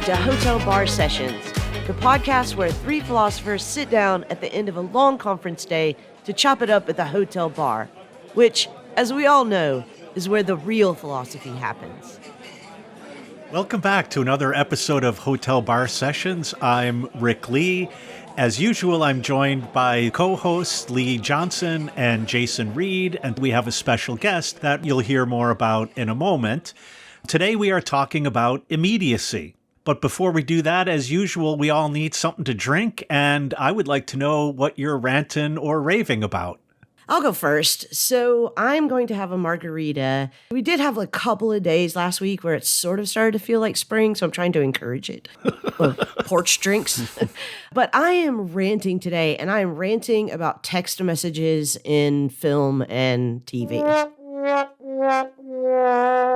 to Hotel Bar Sessions, the podcast where three philosophers sit down at the end of a long conference day to chop it up at the hotel bar, which, as we all know, is where the real philosophy happens. Welcome back to another episode of Hotel Bar Sessions. I'm Rick Lee. As usual, I'm joined by co-hosts Lee Johnson and Jason Reed, and we have a special guest that you'll hear more about in a moment. Today we are talking about immediacy. But before we do that, as usual, we all need something to drink, and I would like to know what you're ranting or raving about. I'll go first. So I'm going to have a margarita. We did have a couple of days last week where it sort of started to feel like spring, so I'm trying to encourage it. Porch drinks. But I am ranting today, and I am ranting about text messages in film and TV.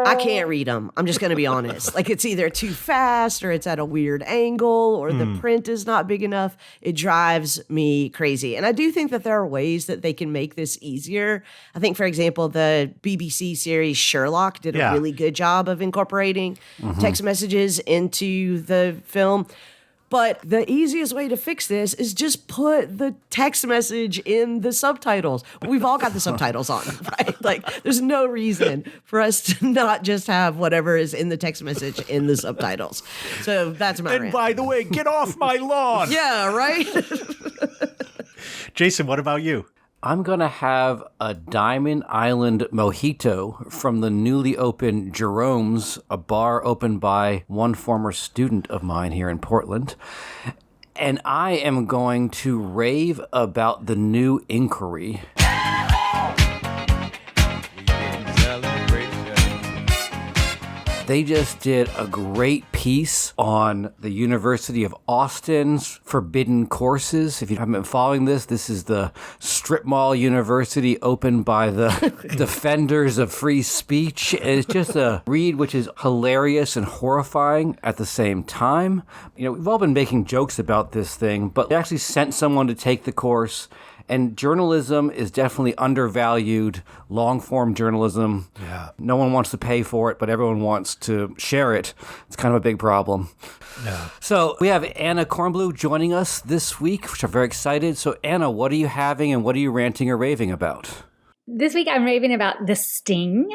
I can't read them. I'm just going to be honest. Like, it's either too fast or it's at a weird angle or the print is not big enough. It drives me crazy. And I do think that there are ways that they can make this easier. I think, for example, the BBC series Sherlock did a really good job of incorporating text messages into the film. But the easiest way to fix this is just put the text message in the subtitles. We've all got the subtitles on, right? Like, there's no reason for us to not just have whatever is in the text message in the subtitles. So that's my rant. And by the way, get off my lawn! Yeah, right? Jason, what about you? I'm going to have a Diamond Island Mojito from the newly opened Jerome's, a bar opened by one former student of mine here in Portland. And I am going to rave about the new Inquiry. They just did a great piece on the University of Austin's forbidden courses. If you haven't been following this is the strip mall university opened by the defenders of free speech. It's just a read which is hilarious and horrifying at the same time. You know, we've all been making jokes about this thing, but they actually sent someone to take the course. And journalism is definitely undervalued, long-form journalism. Yeah. No one wants to pay for it, but everyone wants to share it. It's kind of a big problem. Yeah. So we have Anna Kornbluh joining us this week, which I'm very excited. So Anna, what are you having and what are you ranting or raving about? This week I'm raving about The Sting.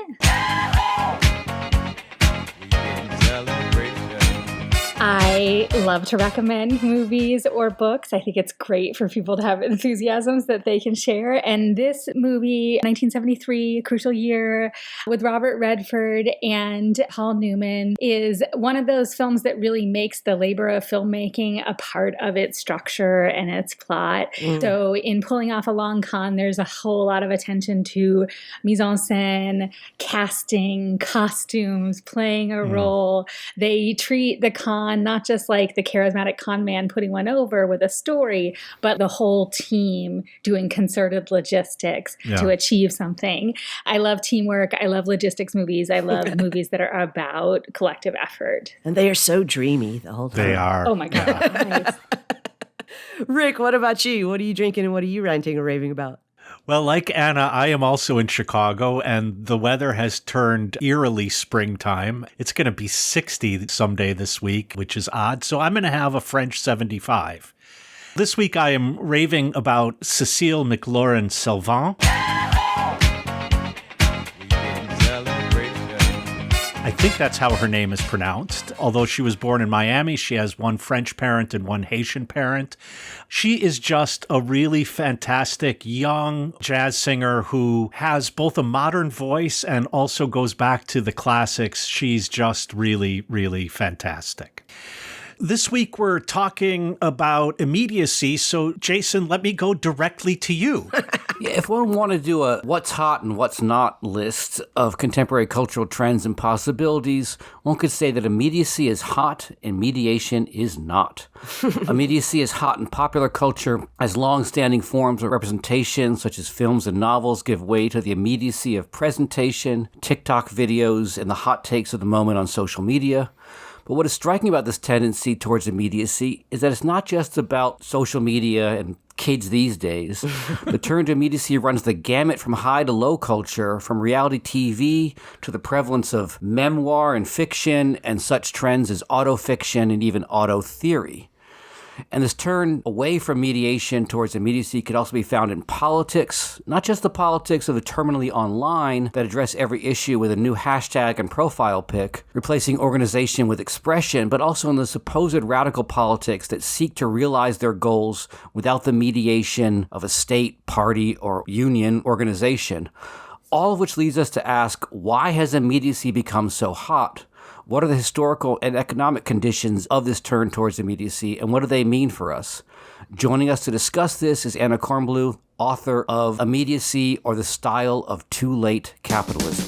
I love to recommend movies or books. I think it's great for people to have enthusiasms that they can share. And this movie, 1973, Crucial Year, with Robert Redford and Paul Newman, is one of those films that really makes the labor of filmmaking a part of its structure and its plot. So in pulling off a long con, there's a whole lot of attention to mise en scène, casting, costumes, playing a role. They treat the con not just like the charismatic con man putting one over with a story, but the whole team doing concerted logistics to achieve something. I love teamwork. I love logistics movies. I love movies that are about collective effort. And they are so dreamy the whole time. They are. Oh my God. Nice. Rick, what about you? What are you drinking and what are you ranting or raving about? Well, like Anna, I am also in Chicago, and the weather has turned eerily springtime. It's going to be 60 someday this week, which is odd. So I'm going to have a French 75. This week I am raving about Cécile McLaurin-Salvant. I think that's how her name is pronounced. Although she was born in Miami, she has one French parent and one Haitian parent. She is just a really fantastic young jazz singer who has both a modern voice and also goes back to the classics. She's just really, really fantastic. This week, we're talking about immediacy. So, Jason, let me go directly to you. If one wanted to do a what's hot and what's not list of contemporary cultural trends and possibilities, one could say that immediacy is hot and mediation is not. Immediacy is hot in popular culture as long-standing forms of representation, such as films and novels, give way to the immediacy of presentation, TikTok videos, and the hot takes of the moment on social media. But what is striking about this tendency towards immediacy is that it's not just about social media and kids these days. The turn to immediacy runs the gamut from high to low culture, from reality TV to the prevalence of memoir and fiction and such trends as autofiction and even auto theory. And this turn away from mediation towards immediacy could also be found in politics, not just the politics of the terminally online that address every issue with a new hashtag and profile pic, replacing organization with expression, but also in the supposed radical politics that seek to realize their goals without the mediation of a state, party, or union organization. All of which leads us to ask, why has immediacy become so hot? What are the historical and economic conditions of this turn towards immediacy, and what do they mean for us? Joining us to discuss this is Anna Kornbluh, author of Immediacy, or the Style of Too Late Capitalism.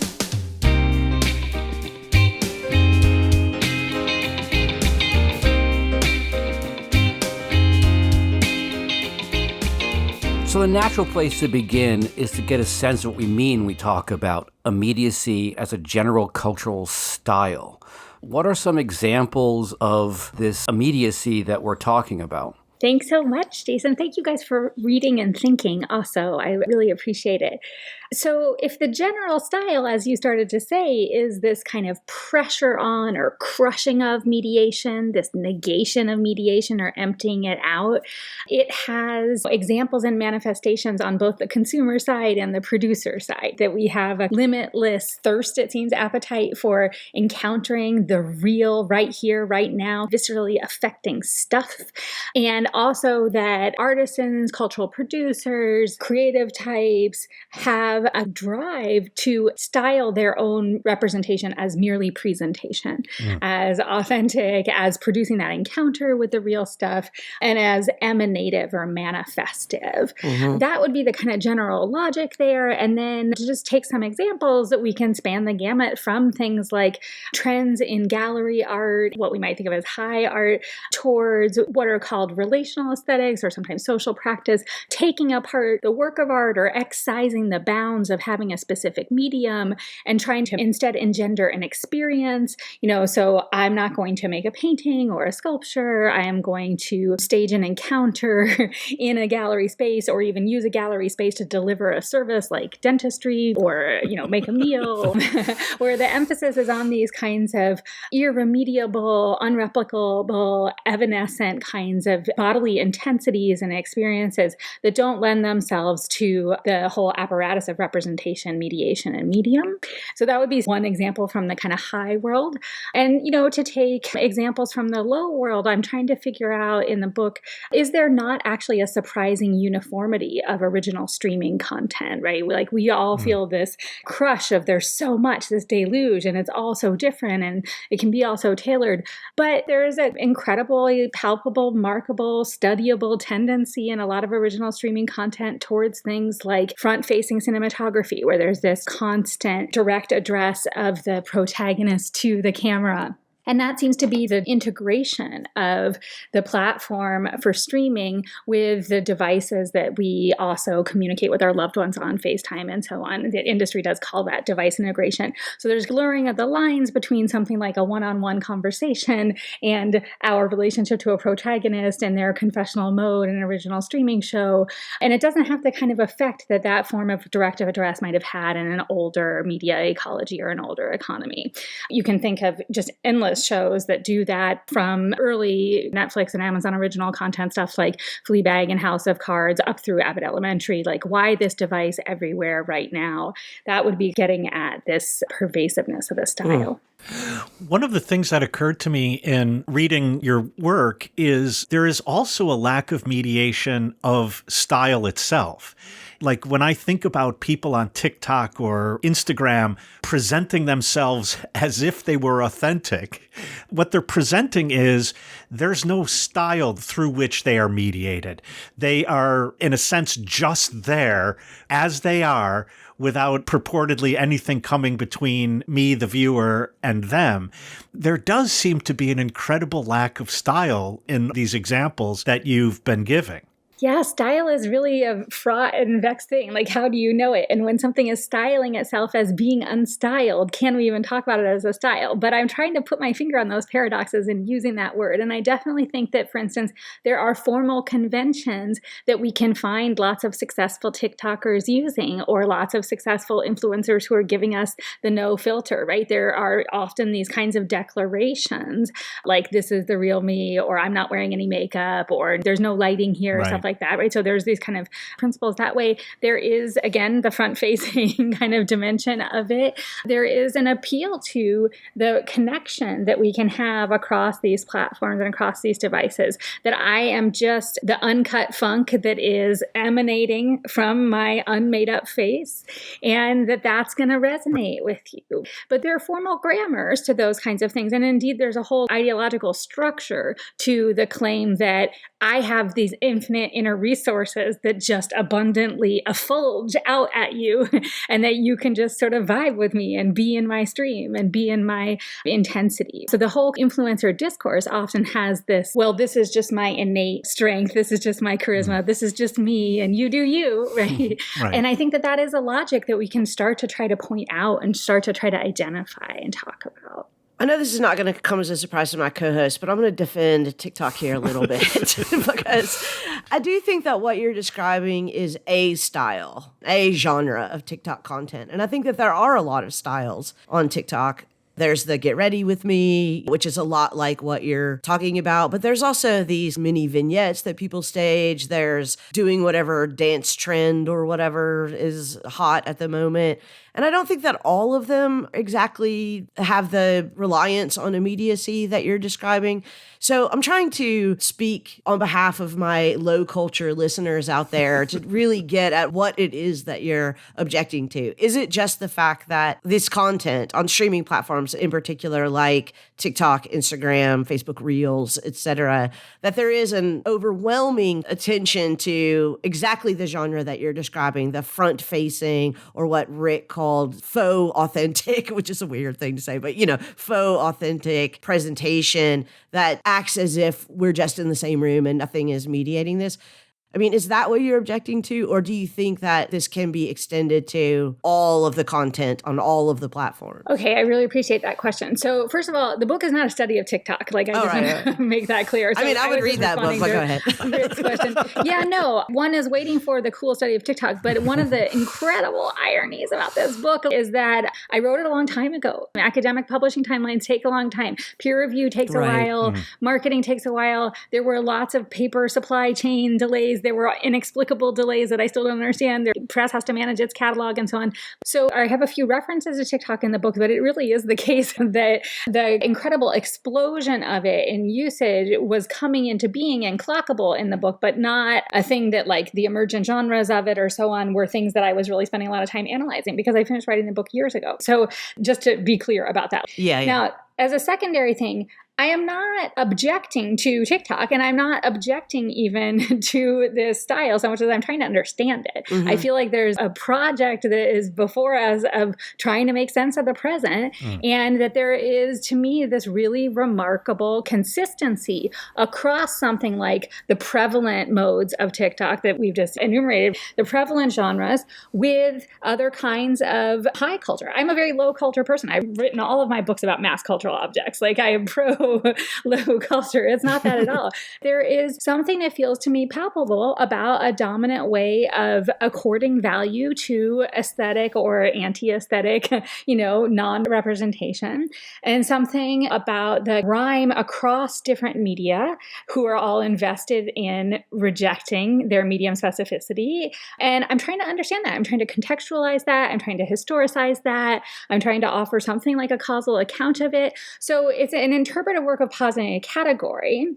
So the natural place to begin is to get a sense of what we mean when we talk about immediacy as a general cultural style. What are some examples of this immediacy that we're talking about? Thanks so much, Jason. Thank you guys for reading and thinking also. I really appreciate it. So if the general style, as you started to say, is this kind of pressure on or crushing of mediation, this negation of mediation or emptying it out, it has examples and manifestations on both the consumer side and the producer side, that we have a limitless thirst, it seems, appetite for encountering the real right here, right now, viscerally affecting stuff. And also that artisans, cultural producers, creative types have a drive to style their own representation as merely presentation, as authentic, as producing that encounter with the real stuff, and as emanative or manifestive. That would be the kind of general logic there. And then to just take some examples that we can span the gamut from things like trends in gallery art, what we might think of as high art, towards what are called relational aesthetics or sometimes social practice, taking apart the work of art or excising the bounds of having a specific medium and trying to instead engender an experience. So I'm not going to make a painting or a sculpture. I am going to stage an encounter in a gallery space, or even use a gallery space to deliver a service like dentistry or, make a meal, where the emphasis is on these kinds of irremediable, unreplicable, evanescent kinds of bodily intensities and experiences that don't lend themselves to the whole apparatus of representation, mediation, and medium. So that would be one example from the kind of high world. And, to take examples from the low world, I'm trying to figure out in the book, is there not actually a surprising uniformity of original streaming content, right? Like we all feel this crush of there's so much, this deluge, and it's all so different, and it can be all so tailored. But there is an incredibly palpable, markable, studyable tendency in a lot of original streaming content towards things like front-facing cinematography, where there's this constant direct address of the protagonist to the camera. And that seems to be the integration of the platform for streaming with the devices that we also communicate with our loved ones on, FaceTime and so on. The industry does call that device integration. So there's blurring of the lines between something like a one-on-one conversation and our relationship to a protagonist and their confessional mode in an original streaming show. And it doesn't have the kind of effect that that form of directive address might have had in an older media ecology or an older economy. You can think of just endless shows that do that, from early Netflix and Amazon original content stuff like Fleabag and House of Cards up through Abbott Elementary. Like, why this device everywhere right now? That would be getting at this pervasiveness of the style. One of the things that occurred to me in reading your work is there is also a lack of mediation of style itself. Like when I think about people on TikTok or Instagram presenting themselves as if they were authentic, what they're presenting is there's no style through which they are mediated. They are, in a sense, just there as they are, without purportedly anything coming between me, the viewer, and them. There does seem to be an incredible lack of style in these examples that you've been giving. Yeah, style is really a fraught and vexed thing. Like, how do you know it? And when something is styling itself as being unstyled, can we even talk about it as a style? But I'm trying to put my finger on those paradoxes in using that word. And I definitely think that, for instance, there are formal conventions that we can find lots of successful TikTokers using, or lots of successful influencers who are giving us the no filter, right? There are often these kinds of declarations like, this is the real me, or I'm not wearing any makeup, or there's no lighting here, or stuff like that, right? So there's these kind of principles that way. There is, again, the front-facing kind of dimension of it. There is an appeal to the connection that we can have across these platforms and across these devices, that I am just the uncut funk that is emanating from my unmade up face, and that's going to resonate with you. But there are formal grammars to those kinds of things. And indeed, there's a whole ideological structure to the claim that I have these infinite inner resources that just abundantly effulge out at you, and that you can just sort of vibe with me and be in my stream and be in my intensity. So the whole influencer discourse often has this, well, this is just my innate strength. This is just my charisma. This is just me, and you do you, right? Right. And I think that is a logic that we can start to try to point out and start to try to identify and talk about. I know this is not going to come as a surprise to my co-host, but I'm going to defend TikTok here a little bit because I do think that what you're describing is a style, a genre of TikTok content. And I think that there are a lot of styles on TikTok. There's the get ready with me, which is a lot like what you're talking about. But there's also these mini vignettes that people stage. There's doing whatever dance trend or whatever is hot at the moment. And I don't think that all of them exactly have the reliance on immediacy that you're describing. So I'm trying to speak on behalf of my low culture listeners out there to really get at what it is that you're objecting to. Is it just the fact that this content on streaming platforms in particular, like TikTok, Instagram, Facebook Reels, etc., that there is an overwhelming attention to exactly the genre that you're describing, the front-facing, or what Rick called faux authentic, which is a weird thing to say, but faux authentic presentation that acts as if we're just in the same room and nothing is mediating this? I mean, is that what you're objecting to? Or do you think that this can be extended to all of the content on all of the platforms? Okay, I really appreciate that question. So first of all, the book is not a study of TikTok. Like, I just want to make that clear. So I would read that book, but go ahead. Rick's question. Yeah, no, one is waiting for the cool study of TikTok. But one of the incredible ironies about this book is that I wrote it a long time ago. Academic publishing timelines take a long time. Peer review takes a while. Mm-hmm. Marketing takes a while. There were lots of paper supply chain delays. There were inexplicable delays that I still don't understand. The press has to manage its catalog and so on. So I have a few references to TikTok in the book, but it really is the case that the incredible explosion of it in usage was coming into being and clockable in the book, but not a thing that, like, the emergent genres of it or so on were things that I was really spending a lot of time analyzing, because I finished writing the book years ago. So just to be clear about that. Yeah. Now, as a secondary thing, I am not objecting to TikTok, and I'm not objecting even to this style so much as I'm trying to understand it. Mm-hmm. I feel like there's a project that is before us of trying to make sense of the present, and that there is, to me, this really remarkable consistency across something like the prevalent modes of TikTok that we've just enumerated, the prevalent genres, with other kinds of high culture. I'm a very low culture person. I've written all of my books about mass cultural objects. Like, I am pro low culture. It's not that at all. There is something that feels to me palpable about a dominant way of according value to aesthetic or anti-aesthetic, non-representation, and something about the rhyme across different media who are all invested in rejecting their medium specificity. And I'm trying to understand that. I'm trying to contextualize that. I'm trying to historicize that. I'm trying to offer something like a causal account of it. So it's an interpretive work of positing a category.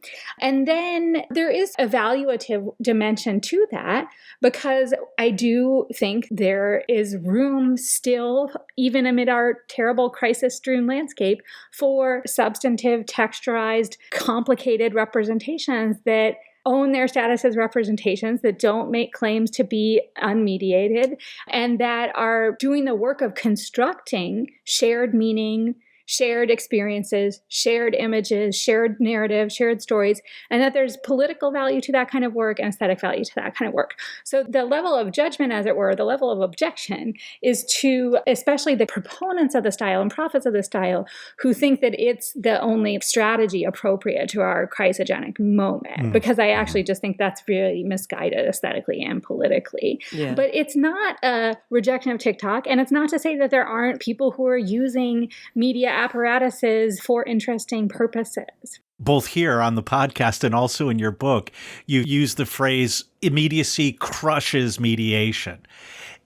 And then there is a evaluative dimension to that, because I do think there is room still, even amid our terrible crisis-strewn landscape, for substantive, texturized, complicated representations that own their status as representations, that don't make claims to be unmediated, and that are doing the work of constructing shared meaning, shared experiences, shared images, shared narrative, shared stories, and that there's political value to that kind of work and aesthetic value to that kind of work. So the level of judgment, as it were, the level of objection is to especially the proponents of the style and prophets of the style who think that it's the only strategy appropriate to our chrysogenic moment, because I actually just think that's really misguided aesthetically and politically. Yeah. But it's not a rejection of TikTok, and it's not to say that there aren't people who are using media apparatuses for interesting purposes. Both here on the podcast and also in your book, you use the phrase immediacy crushes mediation.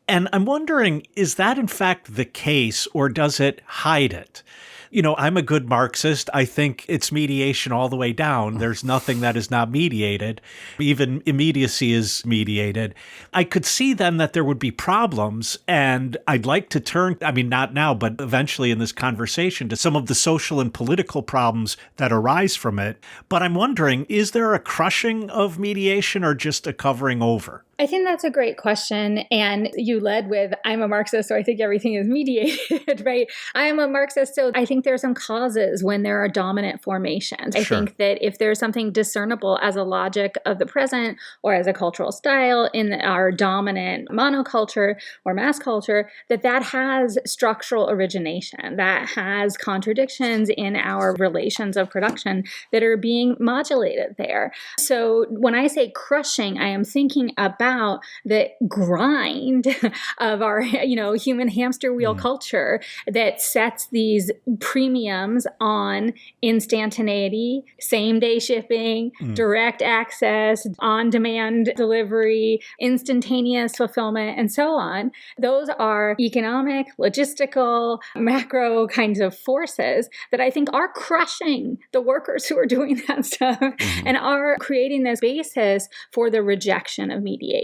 And I'm wondering, is that in fact the case, or does it hide it? You know, I'm a good Marxist. I think it's mediation all the way down. There's nothing that is not mediated. Even immediacy is mediated. I could see then that there would be problems, and I'd like to turn, I mean, not now, but eventually in this conversation, to some of the social and political problems that arise from it. But I'm wondering, is there a crushing of mediation or just a covering over? I think that's a great question. And you led with, I'm a Marxist, so I think everything is mediated, right? I'm a Marxist, so I think there are some causes when there are dominant formations. I think that if there's something discernible as a logic of the present or as a cultural style in our dominant monoculture or mass culture, that has structural origination, that has contradictions in our relations of production that are being modulated there. So when I say crushing, I am thinking about the grind of our, human hamster wheel culture that sets these premiums on instantaneity, same-day shipping, direct access, on-demand delivery, instantaneous fulfillment, and so on. Those are economic, logistical, macro kinds of forces that I think are crushing the workers who are doing that stuff and are creating this basis for the rejection of mediation.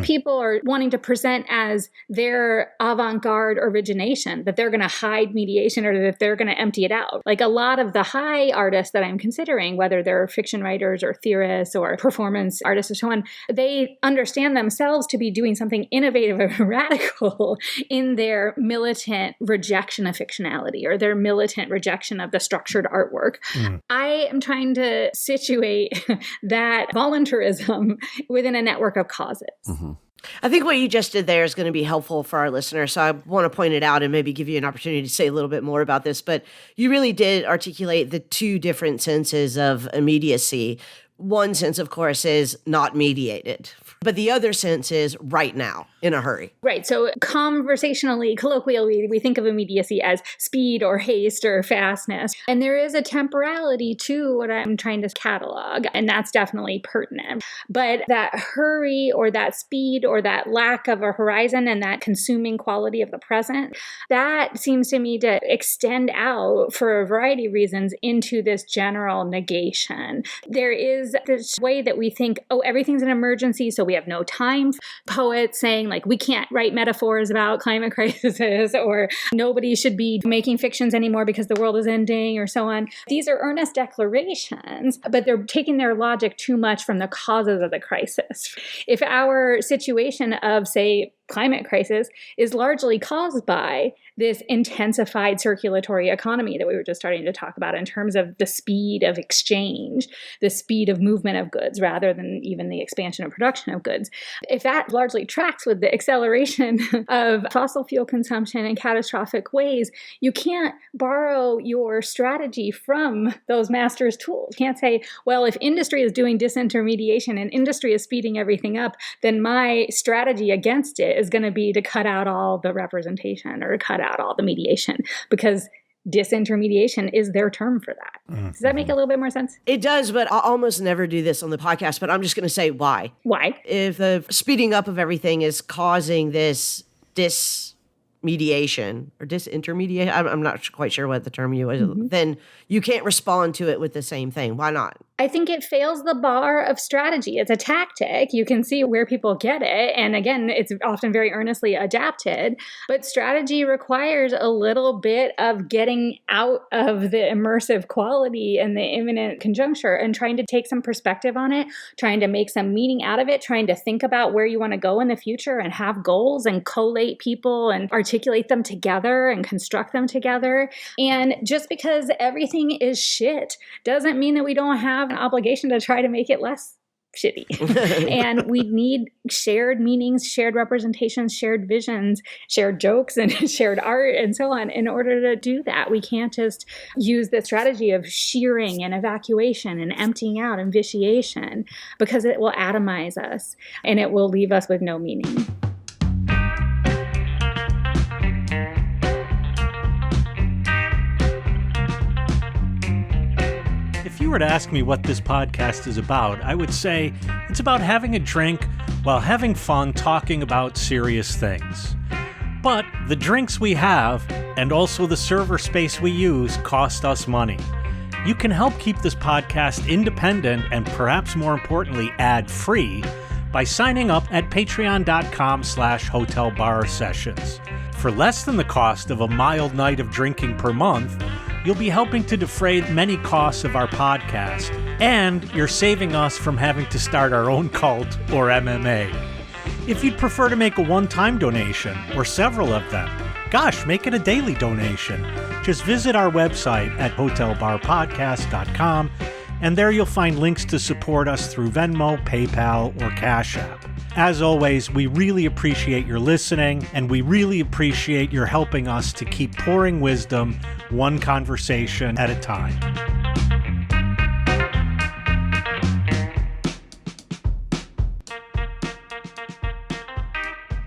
People are wanting to present as their avant-garde origination, that they're going to hide mediation or that they're going to empty it out. Like a lot of the high artists that I'm considering, whether they're fiction writers or theorists or performance artists or so on, they understand themselves to be doing something innovative and radical in their militant rejection of fictionality or their militant rejection of the structured artwork. I am trying to situate that voluntarism within a network of causes. I think what you just did there is going to be helpful for our listeners. So I want to point it out and maybe give you an opportunity to say a little bit more about this. But you really did articulate the two different senses of immediacy. One sense, of course, is not mediated, but the other sense is right now, in a hurry. Right. So conversationally, colloquially, we think of immediacy as speed or haste or fastness. And there is a temporality to what I'm trying to catalog, and that's definitely pertinent. But that hurry or that speed or that lack of a horizon and that consuming quality of the present, that seems to me to extend out for a variety of reasons into this general negation. There is this way that we think, oh, everything's an emergency, so we have no time. Poets saying, like, we can't write metaphors about climate crisis, or nobody should be making fictions anymore because the world is ending, or so on. These are earnest declarations, but they're taking their logic too much from the causes of the crisis. If our situation of, say, climate crisis is largely caused by this intensified circulatory economy that we were just starting to talk about in terms of the speed of exchange, the speed of movement of goods, rather than even the expansion of production of goods. If that largely tracks with the acceleration of fossil fuel consumption in catastrophic ways, you can't borrow your strategy from those masters' tools. You can't say, well, if industry is doing disintermediation and industry is speeding everything up, then my strategy against it is going to be to cut out all the representation or to cut out all the mediation, because disintermediation is their term for that. Does that make a little bit more sense? It does, but I almost never do this on the podcast, but I'm just going to say why. Why? If the speeding up of everything is causing this mediation or disintermediation, I'm not quite sure what the term you is, then you can't respond to it with the same thing. Why not? I think it fails the bar of strategy. It's a tactic. You can see where people get it. And again, it's often very earnestly adapted. But strategy requires a little bit of getting out of the immersive quality and the imminent conjuncture and trying to take some perspective on it, trying to make some meaning out of it, trying to think about where you want to go in the future and have goals and collate people and articulate them together and construct them together. And just because everything is shit doesn't mean that we don't have an obligation to try to make it less shitty. And we need shared meanings, shared representations, shared visions, shared jokes, and shared art, and so on. In order to do that, we can't just use the strategy of shearing and evacuation and emptying out and vitiation, because it will atomize us and it will leave us with no meaning. If you were to ask me what this podcast is about, I would say it's about having a drink while having fun talking about serious things. But the drinks we have, and also the server space we use, cost us money. You can help keep this podcast independent and perhaps more importantly, ad-free by signing up at patreon.com/hotelbarsessions. For less than the cost of a mild night of drinking per month, you'll be helping to defray many costs of our podcast, and you're saving us from having to start our own cult or MMA. If you'd prefer to make a one-time donation, or several of them, gosh, make it a daily donation. Just visit our website at hotelbarpodcast.com, and there you'll find links to support us through Venmo, PayPal, or Cash App. As always, we really appreciate your listening, and we really appreciate your helping us to keep pouring wisdom one conversation at a time.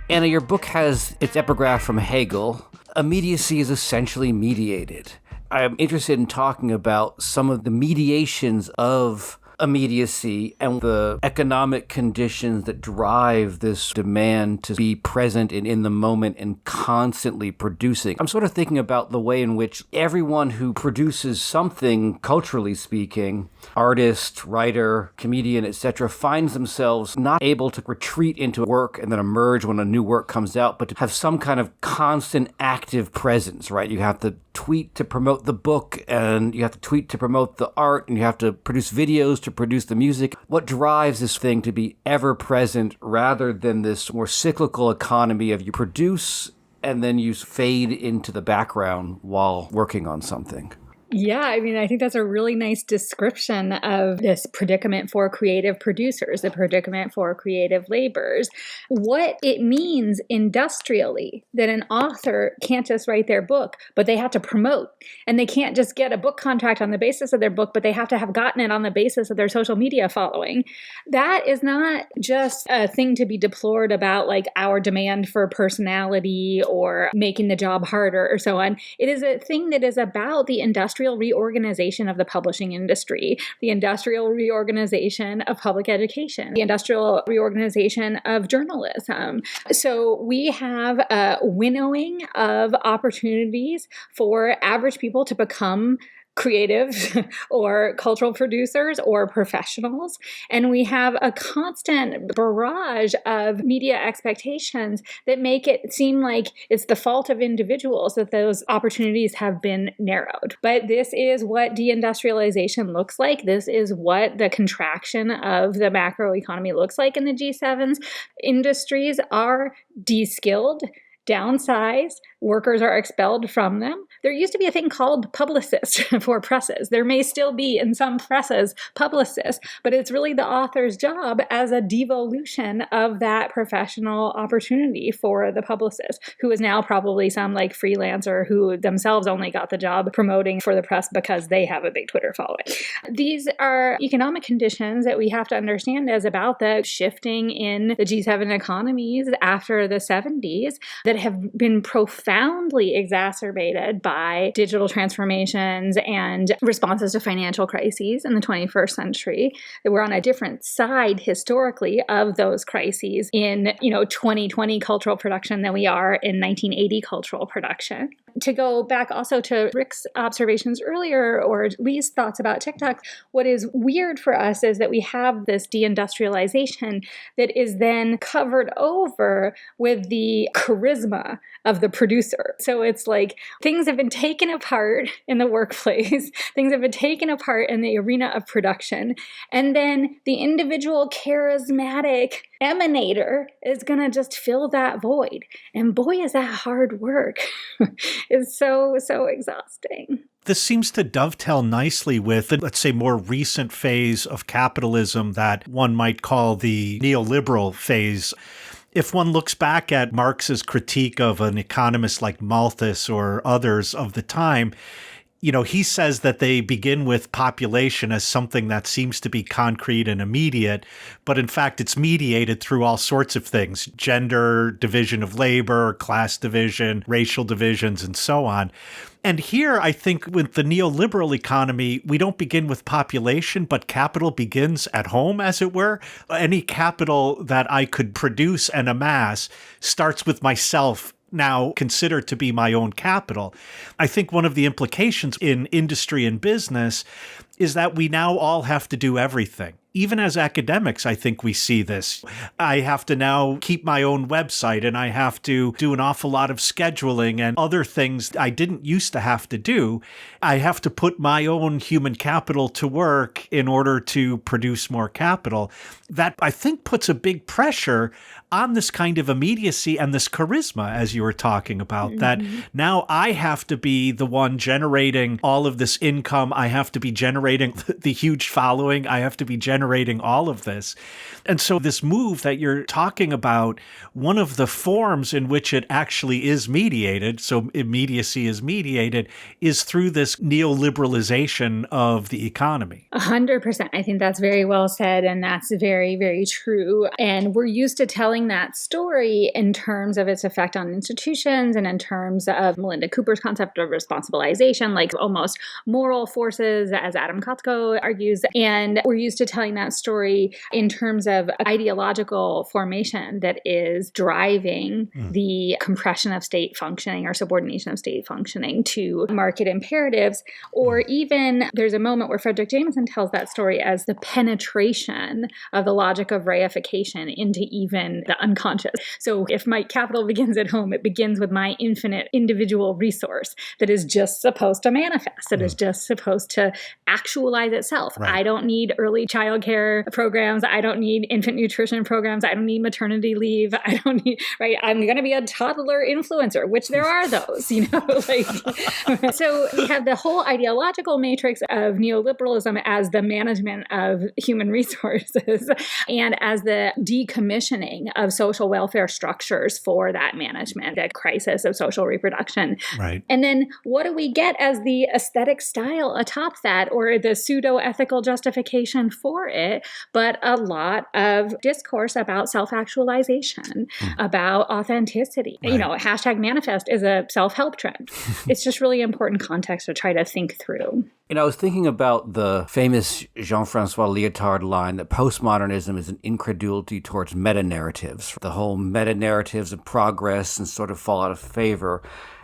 Anna, your book has its epigraph from Hegel. Immediacy is essentially mediated. I'm interested in talking about some of the mediations of immediacy and the economic conditions that drive this demand to be present and in the moment and constantly producing. I'm sort of thinking about the way in which everyone who produces something, culturally speaking, artist, writer, comedian, etc., finds themselves not able to retreat into work and then emerge when a new work comes out, but to have some kind of constant active presence, right? You have to tweet to promote the book, and you have to tweet to promote the art, and you have to produce videos to produce the music. What drives this thing to be ever present rather than this more cyclical economy of you produce and then you fade into the background while working on something? Yeah, I mean, I think that's a really nice description of this predicament for creative producers, the predicament for creative laborers. What it means industrially that an author can't just write their book, but they have to promote. And they can't just get a book contract on the basis of their book, but they have to have gotten it on the basis of their social media following. That is not just a thing to be deplored about, like our demand for personality or making the job harder or so on. It is a thing that is about the industrial reorganization of the publishing industry, the industrial reorganization of public education, the industrial reorganization of journalism. So we have a winnowing of opportunities for average people to become creative or cultural producers or professionals. And we have a constant barrage of media expectations that make it seem like it's the fault of individuals that those opportunities have been narrowed. But this is what deindustrialization looks like. This is what the contraction of the macroeconomy looks like in the G7s. Industries are de-skilled, downsized, workers are expelled from them. There used to be a thing called publicists for presses. There may still be in some presses publicists, but it's really the author's job as a devolution of that professional opportunity for the publicist, who is now probably some like freelancer who themselves only got the job promoting for the press because they have a big Twitter following. These are economic conditions that we have to understand as about the shifting in the G7 economies after the 70s that have been profoundly exacerbated by digital transformations and responses to financial crises in the 21st century. That we're on a different side historically of those crises in, 2020 cultural production than we are in 1980 cultural production. To go back also to Rick's observations earlier, or Lee's thoughts about TikTok, what is weird for us is that we have this deindustrialization that is then covered over with the charisma of the producer. So it's like things have been taken apart in the workplace, things have been taken apart in the arena of production, and then the individual charismatic emanator is going to just fill that void. And boy, is that hard work. It's so exhausting. This seems to dovetail nicely with, let's say, more recent phase of capitalism that one might call the neoliberal phase. If one looks back at Marx's critique of an economist like Malthus or others of the time, he says that they begin with population as something that seems to be concrete and immediate, but in fact, it's mediated through all sorts of things: gender, division of labor, class division, racial divisions, and so on. And here, I think with the neoliberal economy, we don't begin with population, but capital begins at home, as it were. Any capital that I could produce and amass starts with myself, now considered to be my own capital. I think one of the implications in industry and business is that we now all have to do everything. Even as academics, I think we see this. I have to now keep my own website, and I have to do an awful lot of scheduling and other things I didn't used to have to do. I have to put my own human capital to work in order to produce more capital. That, I think, puts a big pressure on this kind of immediacy and this charisma, as you were talking about, that now I have to be the one generating all of this income. I have to be generating the huge following. I have to be generating all of this. And so this move that you're talking about, one of the forms in which it actually is mediated, so immediacy is mediated, is through this neoliberalization of the economy. 100%. I think that's very well said, and that's very, very true. And we're used to telling that story in terms of its effect on institutions and in terms of Melinda Cooper's concept of responsibilization, like almost moral forces, as Adam Kotsko argues. And we're used to telling that story in terms of ideological formation that is driving the compression of state functioning or subordination of state functioning to market imperatives. Or even there's a moment where Frederick Jameson tells that story as the penetration of the logic of reification into even the unconscious. So if my capital begins at home, it begins with my infinite individual resource that is just supposed to manifest, that is just supposed to actualize itself. Right. I don't need early childcare programs. I don't need infant nutrition programs. I don't need maternity leave. I don't need, right? I'm going to be a toddler influencer, which there are those, So we have the whole ideological matrix of neoliberalism as the management of human resources and as the decommissioning of social welfare structures for that management, that crisis of social reproduction. Right. And then what do we get as the aesthetic style atop that, or the pseudo-ethical justification for it, but a lot of discourse about self-actualization, about authenticity. Right. Hashtag manifest is a self-help trend. It's just really important context to try to think through. I was thinking about the famous Jean-Francois Lyotard line that postmodernism is an incredulity towards meta-narratives. The whole meta-narratives of progress and sort of fall out of favor.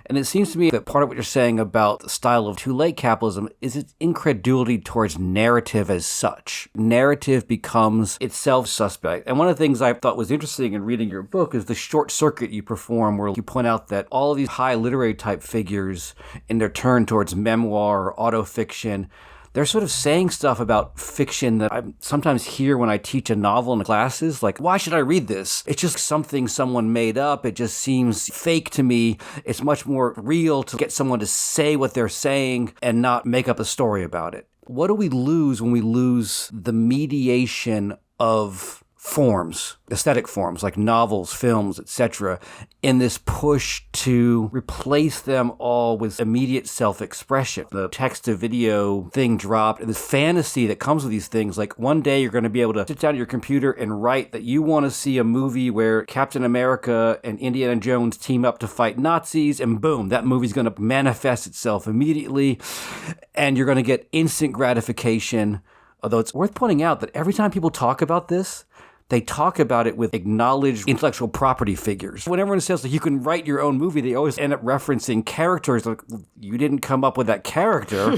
And it seems to me that part of what you're saying about the style of too late capitalism is its incredulity towards narrative as such. Narrative becomes itself suspect. And one of the things I thought was interesting in reading your book is the short circuit you perform, where you point out that all of these high literary type figures, in their turn towards memoir or autofiction, they're sort of saying stuff about fiction that I sometimes hear when I teach a novel in classes. Like, why should I read this? It's just something someone made up. It just seems fake to me. It's much more real to get someone to say what they're saying and not make up a story about it. What do we lose when we lose the mediation of forms, aesthetic forms like novels, films, etc., in this push to replace them all with immediate self-expression. The text-to-video thing dropped, and this fantasy that comes with these things, like one day you're going to be able to sit down at your computer and write that you want to see a movie where Captain America and Indiana Jones team up to fight Nazis, and boom, that movie's going to manifest itself immediately, and you're going to get instant gratification. Although it's worth pointing out that every time people talk about this, they talk about it with acknowledged intellectual property figures. When everyone says that you can write your own movie, they always end up referencing characters. Like, you didn't come up with that character.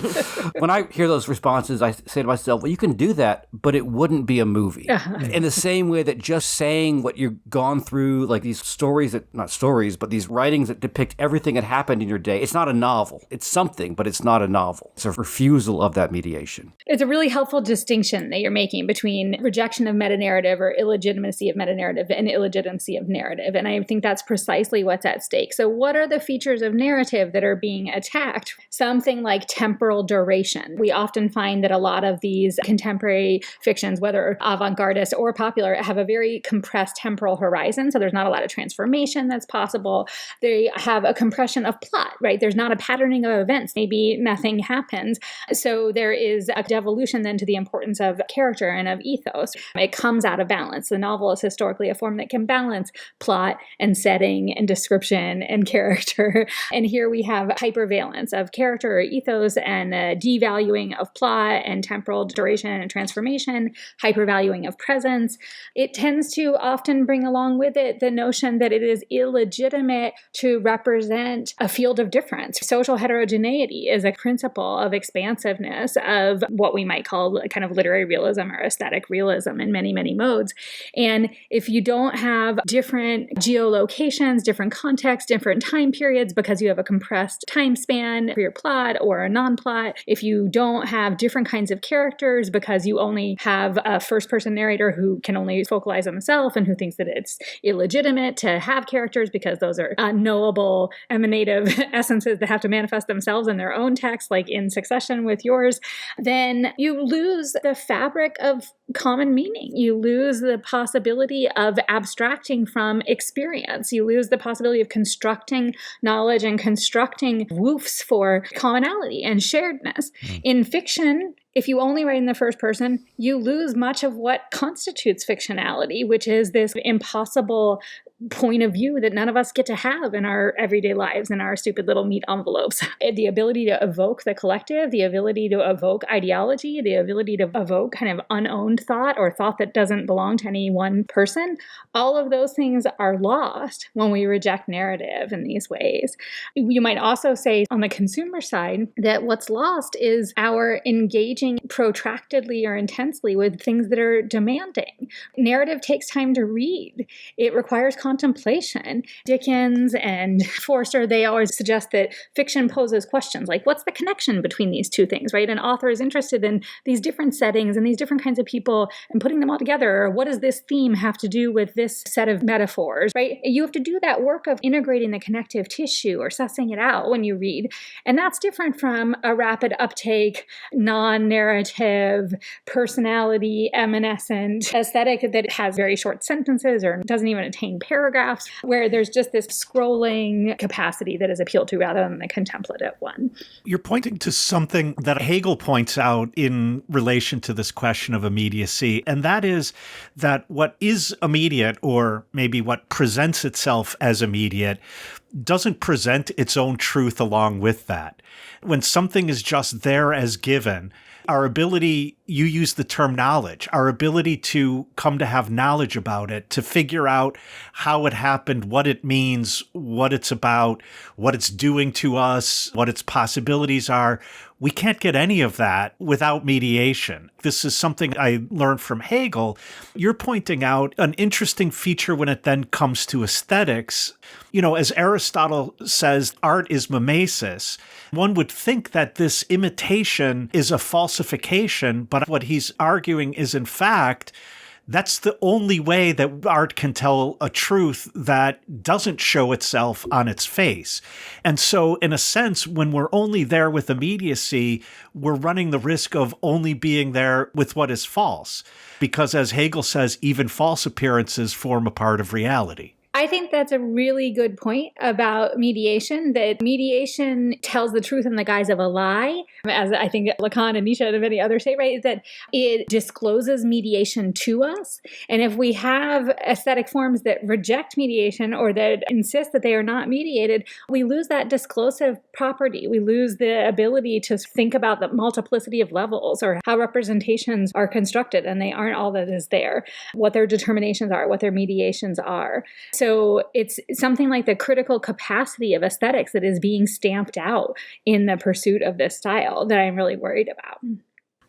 When I hear those responses, I say to myself, well, you can do that, but it wouldn't be a movie. In the same way that just saying what you've gone through, like these stories that, not stories, but these writings that depict everything that happened in your day, it's not a novel. It's something, but it's not a novel. It's a refusal of that mediation. It's a really helpful distinction that you're making between rejection of meta-narrative or illegitimacy of meta-narrative and illegitimacy of narrative. And I think that's precisely what's at stake. So what are the features of narrative that are being attacked? Something like temporal duration. We often find that a lot of these contemporary fictions, whether avant-gardist or popular, have a very compressed temporal horizon. So there's not a lot of transformation that's possible. They have a compression of plot, right? There's not a patterning of events. Maybe nothing happens. So there is a devolution then to the importance of character and of ethos. It comes out of balance. The novel is historically a form that can balance plot and setting and description and character. And here we have hypervalence of character or ethos and devaluing of plot and temporal duration and transformation, hypervaluing of presence. It tends to often bring along with it the notion that it is illegitimate to represent a field of difference. Social heterogeneity is a principle of expansiveness of what we might call kind of literary realism or aesthetic realism in many, many modes. And if you don't have different geolocations, different contexts, different time periods, because you have a compressed time span for your plot or a non-plot, if you don't have different kinds of characters because you only have a first-person narrator who can only focalize on himself and who thinks that it's illegitimate to have characters because those are unknowable emanative essences that have to manifest themselves in their own text, like in succession with yours, then you lose the fabric of common meaning. You lose the possibility of abstracting from experience. You lose the possibility of constructing knowledge and constructing woofs for commonality and sharedness. In fiction, if you only write in the first person, you lose much of what constitutes fictionality, which is this impossible point of view that none of us get to have in our everyday lives, in our stupid little meat envelopes. The ability to evoke the collective, the ability to evoke ideology, the ability to evoke kind of unowned thought or thought that doesn't belong to any one person, all of those things are lost when we reject narrative in these ways. You might also say on the consumer side that what's lost is our engaging protractedly or intensely with things that are demanding. Narrative takes time to read. It requires contemplation. Dickens and Forster, they always suggest that fiction poses questions like, what's the connection between these two things, right? An author is interested in these different settings and these different kinds of people and putting them all together. Or what does this theme have to do with this set of metaphors, right? You have to do that work of integrating the connective tissue or sussing it out when you read. And that's different from a rapid uptake, non-narrative, personality evanescent aesthetic that has very short sentences or doesn't even attain paragraphs, where there's just this scrolling capacity that is appealed to rather than the contemplative one. You're pointing to something that Hegel points out in relation to this question of immediacy, and that is that what is immediate, or maybe what presents itself as immediate, doesn't present its own truth along with that. When something is just there as given, our ability, you use the term knowledge, our ability to come to have knowledge about it, to figure out how it happened, what it means, what it's about, what it's doing to us, what its possibilities are. We can't get any of that without mediation. This is something I learned from Hegel. You're pointing out an interesting feature when it then comes to aesthetics. You know, as Aristotle says, art is mimesis. One would think that this imitation is a falsification, but what he's arguing is, in fact, That's the only way that art can tell a truth that doesn't show itself on its face. And so, in a sense, when we're only there with immediacy, we're running the risk of only being there with what is false. Because as Hegel says, even false appearances form a part of reality. I think that's a really good point about mediation, that mediation tells the truth in the guise of a lie, as I think Lacan and Nietzsche and many others say, right, that it discloses mediation to us. And if we have aesthetic forms that reject mediation or that insist that they are not mediated, we lose that disclosive property. We lose the ability to think about the multiplicity of levels or how representations are constructed, and they aren't all that is there, what their determinations are, what their mediations are. So it's something like the critical capacity of aesthetics that is being stamped out in the pursuit of this style that I'm really worried about.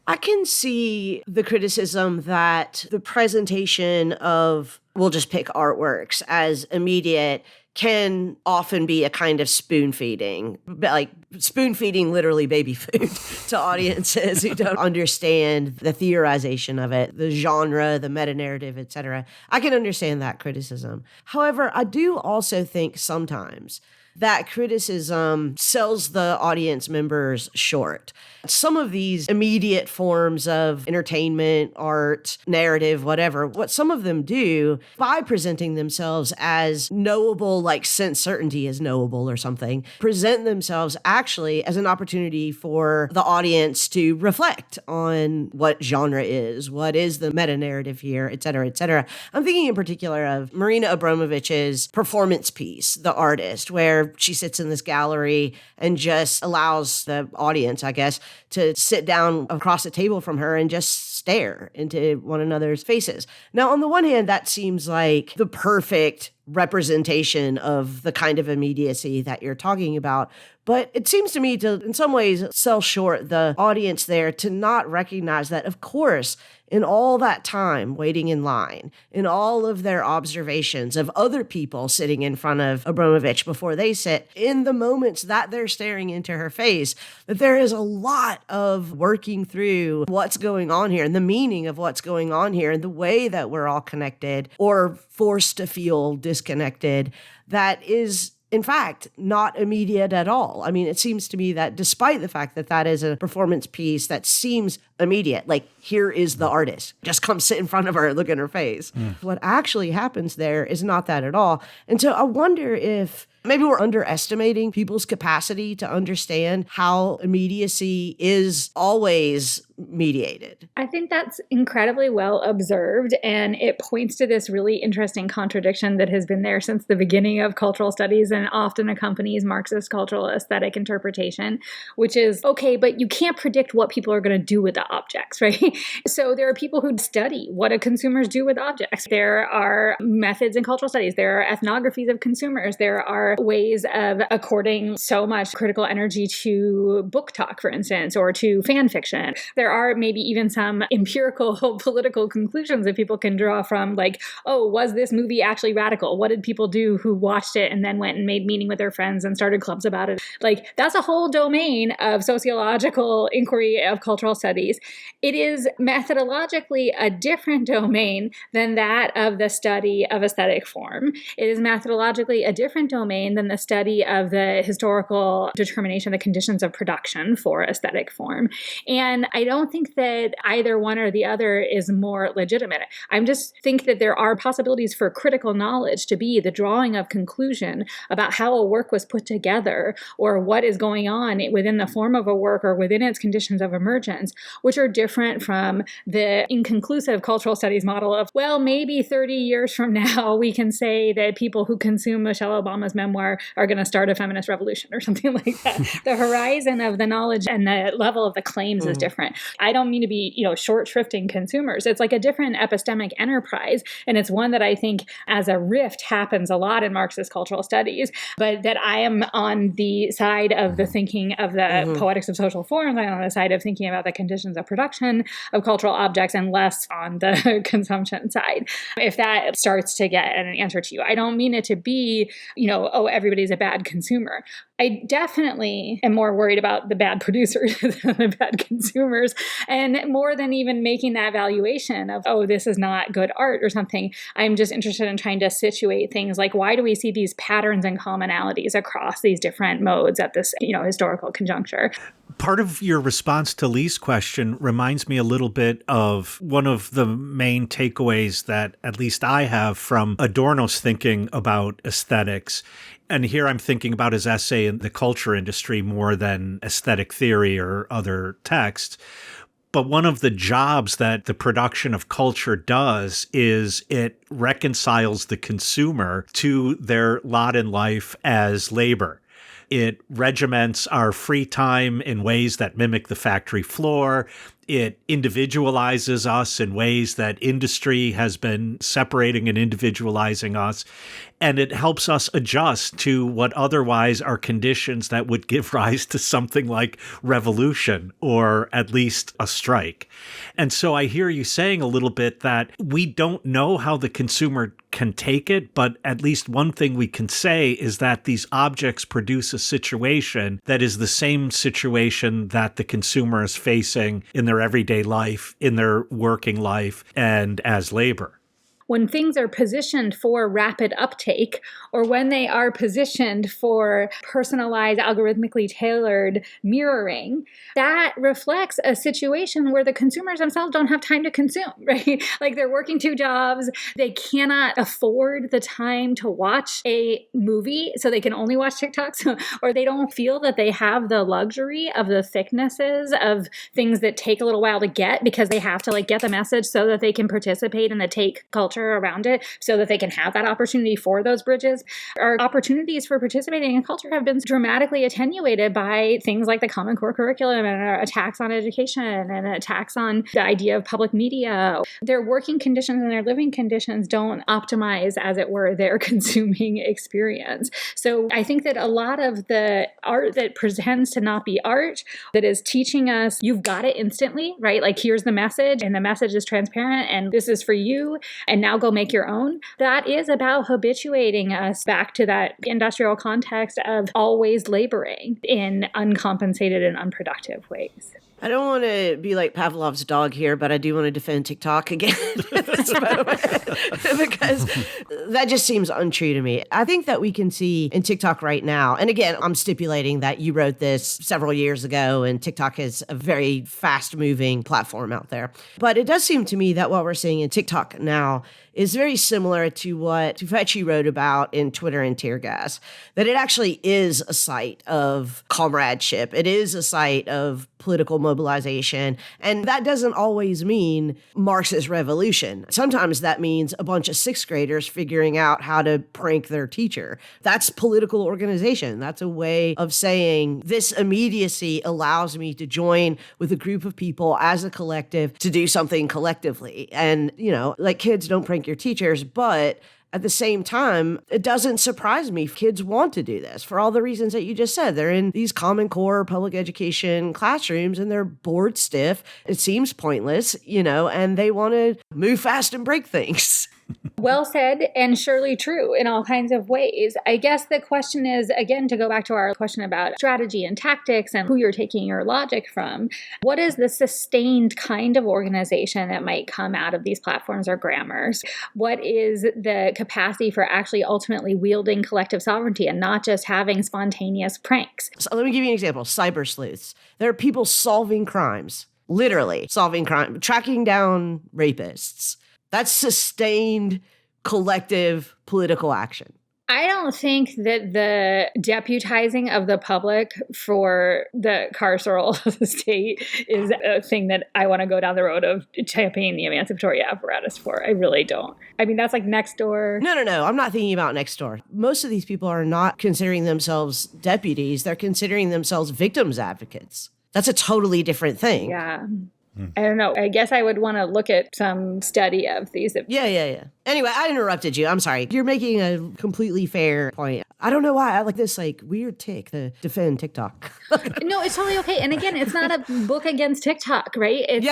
I can see the criticism that the presentation of, we'll just pick artworks as immediate, can often be a kind of spoon feeding, like spoon feeding literally baby food to audiences who don't understand the theorization of it, the genre, the meta narrative, etc. I can understand that criticism. However, I do also think sometimes that criticism sells the audience members short. Some of these immediate forms of entertainment, art, narrative, whatever, what some of them do by presenting themselves as knowable, like sense certainty is knowable or something, present themselves actually as an opportunity for the audience to reflect on what genre is, what is the meta narrative here, et cetera, et cetera. I'm thinking in particular of Marina Abramovich's performance piece, The Artist, where she sits in this gallery and just allows the audience, I guess, to sit down across the table from her and just stare into one another's faces. Now, on the one hand, that seems like the perfect representation of the kind of immediacy that you're talking about. But it seems to me to, in some ways, sell short the audience there to not recognize that, of course, in all that time waiting in line, in all of their observations of other people sitting in front of Abramovich before they sit, in the moments that they're staring into her face, that there is a lot of working through what's going on here and the meaning of what's going on here and the way that we're all connected or forced to feel disconnected that is, in fact, not immediate at all. I mean, it seems to me that despite the fact that that is a performance piece that seems immediate, like here is the artist, just come sit in front of her and look in her face. What actually happens there is not that at all. And so I wonder if maybe we're underestimating people's capacity to understand how immediacy is always mediated. I think that's incredibly well observed, and it points to this really interesting contradiction that has been there since the beginning of cultural studies and often accompanies Marxist cultural aesthetic interpretation, which is, okay, but you can't predict what people are going to do with the objects, right? So there are people who study what do consumers do with objects. There are methods in cultural studies. There are ethnographies of consumers. There are ways of according so much critical energy to book talk, for instance, or to fan fiction. There are maybe even some empirical political conclusions that people can draw from, like, oh, was this movie actually radical? What did people do who watched it and then went and made meaning with their friends and started clubs about it? Like, that's a whole domain of sociological inquiry of cultural studies. It is methodologically a different domain than that of the study of aesthetic form. It is methodologically a different domain than the study of the historical determination of the conditions of production for aesthetic form. And I don't think that either one or the other is more legitimate. I just think that there are possibilities for critical knowledge to be the drawing of conclusion about how a work was put together or what is going on within the form of a work or within its conditions of emergence, which are different from the inconclusive cultural studies model of, well, maybe 30 years from now, we can say that people who consume Michelle Obama's memoir are going to start a feminist revolution or something like that. The horizon of the knowledge and the level of the claims is different. I don't mean to be, short shrifting consumers. It's like a different epistemic enterprise. And it's one that I think as a rift happens a lot in Marxist cultural studies, but that I am on the side of the thinking of the poetics of social forms. I'm on the side of thinking about the conditions the production of cultural objects and less on the consumption side. If that starts to get an answer to you, I don't mean it to be, oh, everybody's a bad consumer. I definitely am more worried about the bad producers than the bad consumers. And more than even making that valuation of, oh, this is not good art or something, I'm just interested in trying to situate things like, why do we see these patterns and commonalities across these different modes at this, historical conjuncture? Part of your response to Lee's question reminds me a little bit of one of the main takeaways that at least I have from Adorno's thinking about aesthetics. And here I'm thinking about his essay in the culture industry more than aesthetic theory or other texts. But one of the jobs that the production of culture does is it reconciles the consumer to their lot in life as labor. It regiments our free time in ways that mimic the factory floor. It individualizes us in ways that industry has been separating and individualizing us. And it helps us adjust to what otherwise are conditions that would give rise to something like revolution or at least a strike. And so I hear you saying a little bit that we don't know how the consumer can take it, but at least one thing we can say is that these objects produce a situation that is the same situation that the consumer is facing in their everyday life, in their working life, and as labor. When things are positioned for rapid uptake, or when they are positioned for personalized, algorithmically tailored mirroring, that reflects a situation where the consumers themselves don't have time to consume, right? Like they're working 2 jobs, they cannot afford the time to watch a movie, so they can only watch TikToks, or they don't feel that they have the luxury of the thicknesses of things that take a little while to get because they have to get the message so that they can participate in the take culture around it so that they can have that opportunity for those bridges. Our opportunities for participating in culture have been dramatically attenuated by things like the Common Core curriculum and attacks on education and attacks on the idea of public media. Their working conditions and their living conditions don't optimize, as it were, their consuming experience. So I think that a lot of the art that pretends to not be art, that is teaching us, you've got it instantly, right? Like here's the message and the message is transparent and this is for you. And now go make your own. That is about habituating us back to that industrial context of always laboring in uncompensated and unproductive ways. I don't want to be like Pavlov's dog here, but I do want to defend TikTok again at this moment because that just seems untrue to me. I think that we can see in TikTok right now, and again, I'm stipulating that you wrote this several years ago and TikTok is a very fast-moving platform out there. But it does seem to me that what we're seeing in TikTok now is very similar to what Tufekci wrote about in Twitter and Tear Gas, that it actually is a site of comradeship. It is a site of political mobilization. And that doesn't always mean Marxist revolution. Sometimes that means a bunch of 6th graders figuring out how to prank their teacher. That's political organization. That's a way of saying this immediacy allows me to join with a group of people as a collective to do something collectively. And, kids don't prank your teachers, but at the same time, it doesn't surprise me if kids want to do this for all the reasons that you just said. They're in these Common Core public education classrooms and they're bored stiff. It seems pointless, and they want to move fast and break things. Well said, and surely true in all kinds of ways. I guess the question is, again, to go back to our question about strategy and tactics and who you're taking your logic from, what is the sustained kind of organization that might come out of these platforms or grammars? What is the capacity for actually ultimately wielding collective sovereignty and not just having spontaneous pranks? So let me give you an example. Cyber sleuths. There are people solving crimes, literally solving crime, tracking down rapists. That's sustained collective political action. I don't think that the deputizing of the public for the carceral state is a thing that I want to go down the road of championing the emancipatory apparatus for. I really don't. I mean, that's like next door. No. I'm not thinking about next door. Most of these people are not considering themselves deputies. They're considering themselves victims advocates. That's a totally different thing. Yeah. I don't know. I guess I would want to look at some study of these. Yeah. Anyway, I interrupted you. I'm sorry. You're making a completely fair point. I don't know why I like this weird tick to defend TikTok. No, it's totally okay. And again, it's not a book against TikTok, right? It's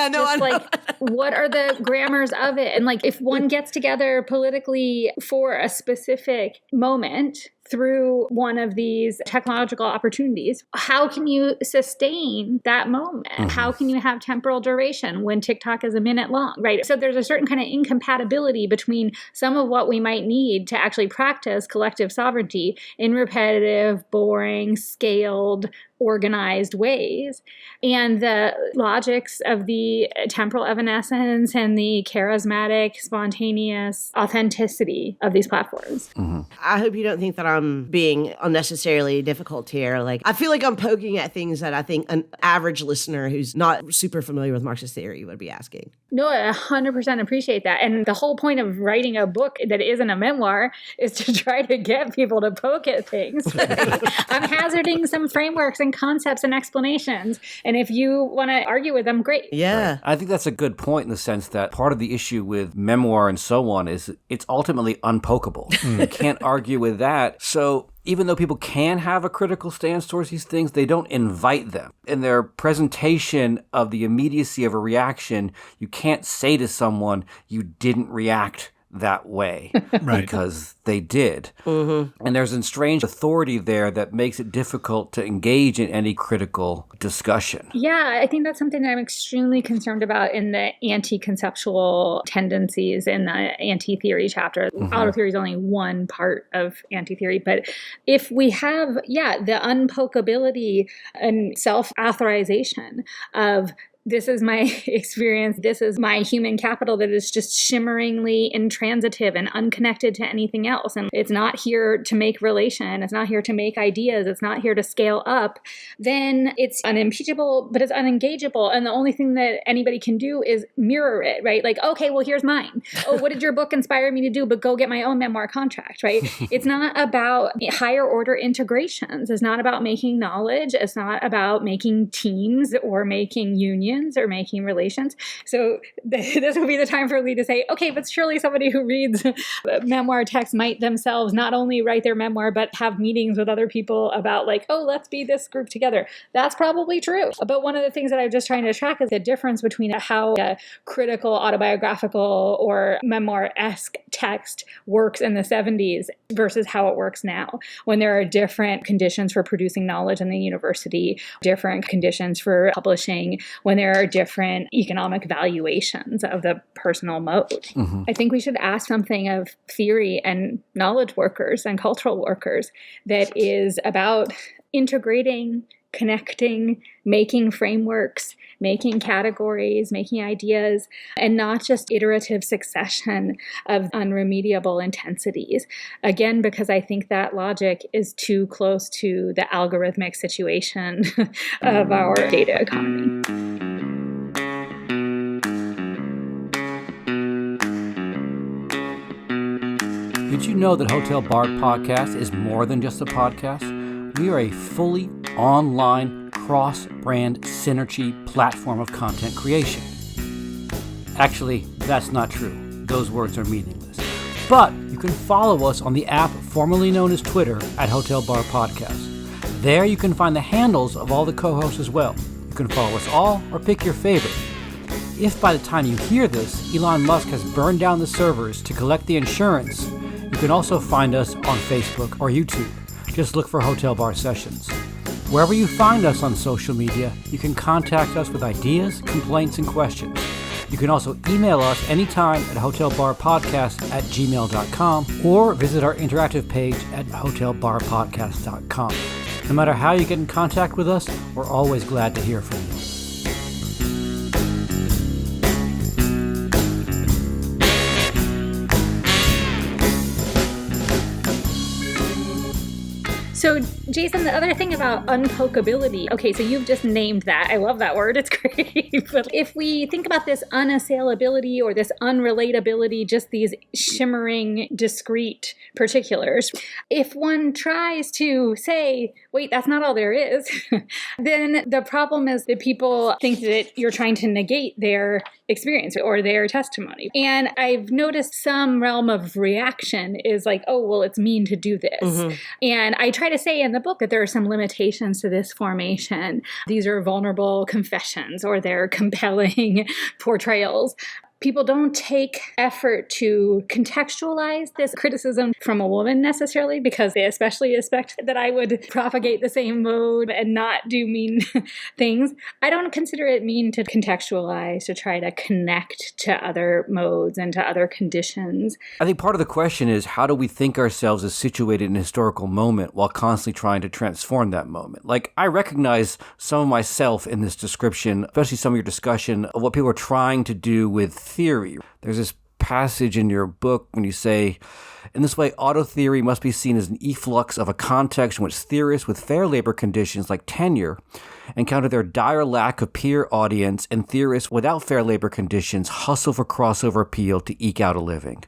what are the grammars of it? And if one gets together politically for a specific moment through one of these technological opportunities, how can you sustain that moment? How can you have temporal duration when TikTok is a minute long, right? So there's a certain kind of incompatibility between some of what we might need to actually practice collective sovereignty in repetitive, boring, scaled, organized ways, and the logics of the temporal evanescence and the charismatic, spontaneous authenticity of these platforms. I hope you don't think that I'm being unnecessarily difficult here. I feel like I'm poking at things that I think an average listener who's not super familiar with Marxist theory would be asking. No, I 100% appreciate that. And the whole point of writing a book that isn't a memoir is to try to get people to poke at things. I'm hazarding some frameworks and concepts and explanations. And if you want to argue with them, great. Yeah. Right. I think that's a good point in the sense that part of the issue with memoir and so on is it's ultimately unpokeable. You can't argue with that. So even though people can have a critical stance towards these things, they don't invite them. In their presentation of the immediacy of a reaction, you can't say to someone, you didn't react that way because they did. And there's a strange authority there that makes it difficult to engage in any critical discussion. Yeah, I think that's something that I'm extremely concerned about in the anti-conceptual tendencies in the anti-theory chapter. Auto theory is only one part of anti-theory, but if we have, the unpokeability and self-authorization of this is my experience. This is my human capital that is just shimmeringly intransitive and unconnected to anything else. And it's not here to make relation. It's not here to make ideas. It's not here to scale up. Then it's unimpeachable, but it's unengageable. And the only thing that anybody can do is mirror it, right? Okay, well, here's mine. Oh, what did your book inspire me to do? But go get my own memoir contract, right? It's not about higher order integrations. It's not about making knowledge. It's not about making teams or making unions or making relations. So this will be the time for Lee to say, okay, but surely somebody who reads memoir text might themselves not only write their memoir, but have meetings with other people about let's be this group together. That's probably true. But one of the things that I'm just trying to track is the difference between how a critical, autobiographical, or memoir-esque text works in the 70s versus how it works now, when there are different conditions for producing knowledge in the university, different conditions for publishing, when there are different economic valuations of the personal mode. I think we should ask something of theory and knowledge workers and cultural workers that is about integrating, connecting, making frameworks, making categories, making ideas, and not just iterative succession of unremediable intensities. Again, because I think that logic is too close to the algorithmic situation of our data economy. Did you know that Hotel Bar Podcast is more than just a podcast? We are a fully online cross-brand synergy platform of content creation. Actually, that's not true. Those words are meaningless. But you can follow us on the app formerly known as Twitter at Hotel Bar Podcast. There you can find the handles of all the co-hosts as well. You can follow us all or pick your favorite. If by the time you hear this, Elon Musk has burned down the servers to collect the insurance, you can also find us on Facebook or YouTube. Just look for Hotel Bar Sessions. Wherever you find us on social media, you can contact us with ideas, complaints, and questions. You can also email us anytime at hotelbarpodcast@gmail.com or visit our interactive page at hotelbarpodcast.com. No matter how you get in contact with us, we're always glad to hear from you. So, Jason, the other thing about unpokeability, okay, so you've just named that. I love that word. It's great. But if we think about this unassailability or this unrelatability, just these shimmering, discrete particulars, if one tries to say, wait, that's not all there is, then the problem is that people think that you're trying to negate their experience or their testimony. And I've noticed some realm of reaction is like, oh, well, it's mean to do this. Mm-hmm. And I try to say in the book that there are some limitations to this formation. These are vulnerable confessions or they're compelling portrayals. People don't take effort to contextualize this criticism from a woman necessarily because they especially expect that I would propagate the same mode and not do mean things. I don't consider it mean to contextualize, to try to connect to other modes and to other conditions. I think part of the question is, how do we think ourselves as situated in a historical moment while constantly trying to transform that moment? Like, I recognize some of myself in this description, especially some of your discussion of what people are trying to do with theory. There's this passage in your book when you say, in this way, auto theory must be seen as an efflux of a context in which theorists with fair labor conditions like tenure encounter their dire lack of peer audience, and theorists without fair labor conditions hustle for crossover appeal to eke out a living.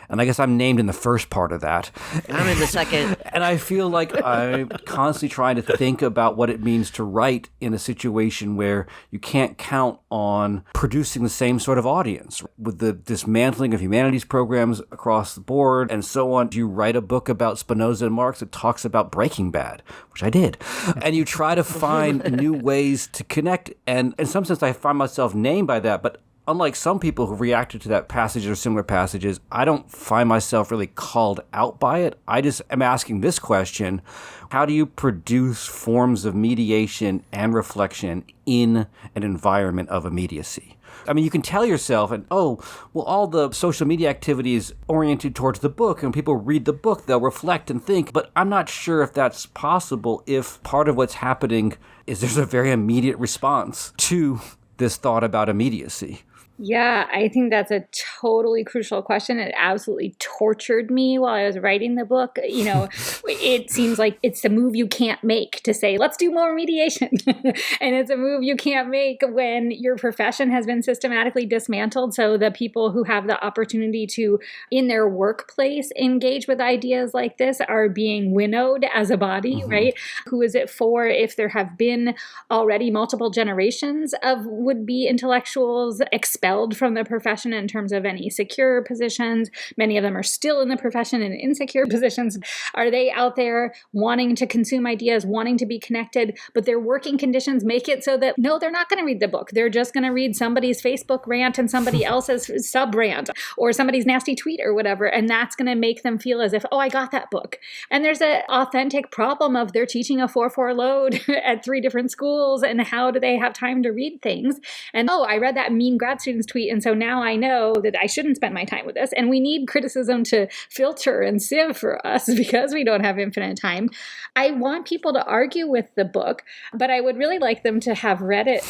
And I guess I'm named in the first part of that. I'm in the second. And I feel like I'm constantly trying to think about what it means to write in a situation where you can't count on producing the same sort of audience. With the dismantling of humanities programs across the board and so on, you write a book about Spinoza and Marx that talks about Breaking Bad, which I did. And you try to find new ways to connect. And in some sense, I find myself named by that, but unlike some people who reacted to that passage or similar passages, I don't find myself really called out by it. I just am asking this question: how do you produce forms of mediation and reflection in an environment of immediacy? I mean, you can tell yourself, and all the social media activity is oriented towards the book, and people read the book, they'll reflect and think, but I'm not sure if that's possible if part of what's happening is there's a very immediate response to this thought about immediacy. Yeah, I think that's a totally crucial question. It absolutely tortured me while I was writing the book. You know, it seems like it's a move you can't make to say, let's do more mediation. And it's a move you can't make when your profession has been systematically dismantled. So the people who have the opportunity to, in their workplace, engage with ideas like this are being winnowed as a body, right? Who is it for if there have been already multiple generations of would-be intellectuals expelled from the profession in terms of any secure positions? Many of them are still in the profession in insecure positions. Are they out there wanting to consume ideas, wanting to be connected, but their working conditions make it so that, no, they're not going to read the book. They're just going to read somebody's Facebook rant and somebody else's sub rant or somebody's nasty tweet or whatever. And that's going to make them feel as if, oh, I got that book. And there's an authentic problem of they're teaching a 4-4 load at 3 different schools. And how do they have time to read things? And, oh, I read that mean grad student's tweet, and so now I know that I shouldn't spend my time with this. And we need criticism to filter and sieve for us because we don't have infinite time. I want people to argue with the book, but I would really like them to have read it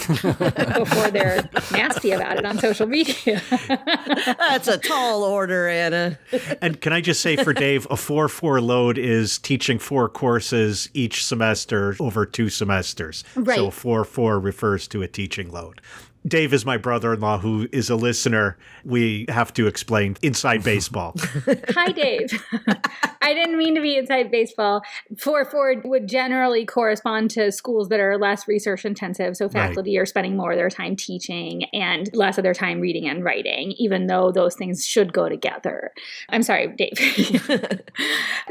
before they're nasty about it on social media. That's a tall order, Anna. And can I just say for Dave, a 4-4 load is teaching 4 courses each semester over 2 semesters. Right. So 4-4 refers to a teaching load. Dave is my brother-in-law who is a listener. We have to explain inside baseball. Hi, Dave. I didn't mean to be inside baseball. 4-4 would generally correspond to schools that are less research intensive. So faculty are spending more of their time teaching and less of their time reading and writing, even though those things should go together. I'm sorry, Dave.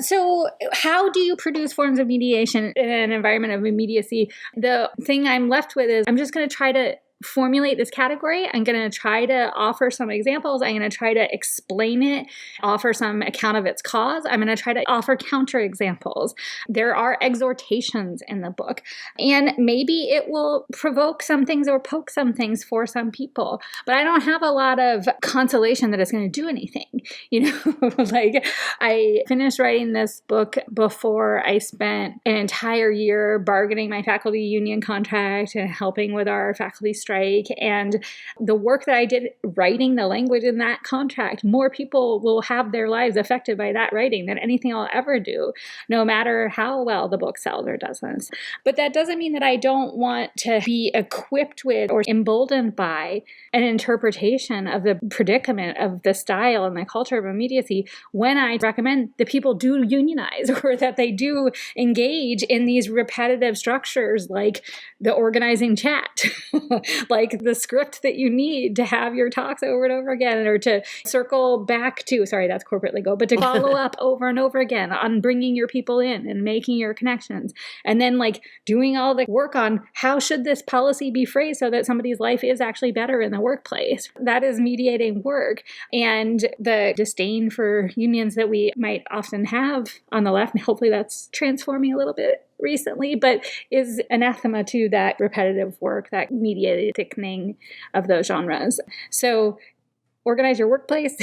So how do you produce forms of mediation in an environment of immediacy? The thing I'm left with is I'm just going to try to formulate this category. I'm going to try to offer some examples. I'm going to try to explain it, offer some account of its cause. I'm going to try to offer counterexamples. There are exhortations in the book, and maybe it will provoke some things or poke some things for some people. But I don't have a lot of consolation that it's going to do anything. You know, like I finished writing this book before I spent an entire year bargaining my faculty union contract and helping with our faculty strike strike and the work that I did writing the language in that contract, more people will have their lives affected by that writing than anything I'll ever do, no matter how well the book sells or doesn't. But that doesn't mean that I don't want to be equipped with or emboldened by an interpretation of the predicament of the style and the culture of immediacy when I recommend that people do unionize or that they do engage in these repetitive structures like the organizing chat, like the script that you need to have your talks over and over again, or to circle back to, sorry, that's corporate lingo, but to follow up over and over again on bringing your people in and making your connections. And then like doing all the work on how should this policy be phrased so that somebody's life is actually better in the workplace. That is mediating work. And the disdain for unions that we might often have on the left, and hopefully that's transforming a little bit recently, but is anathema to that repetitive work, that mediated thickening of those genres. So organize your workplace.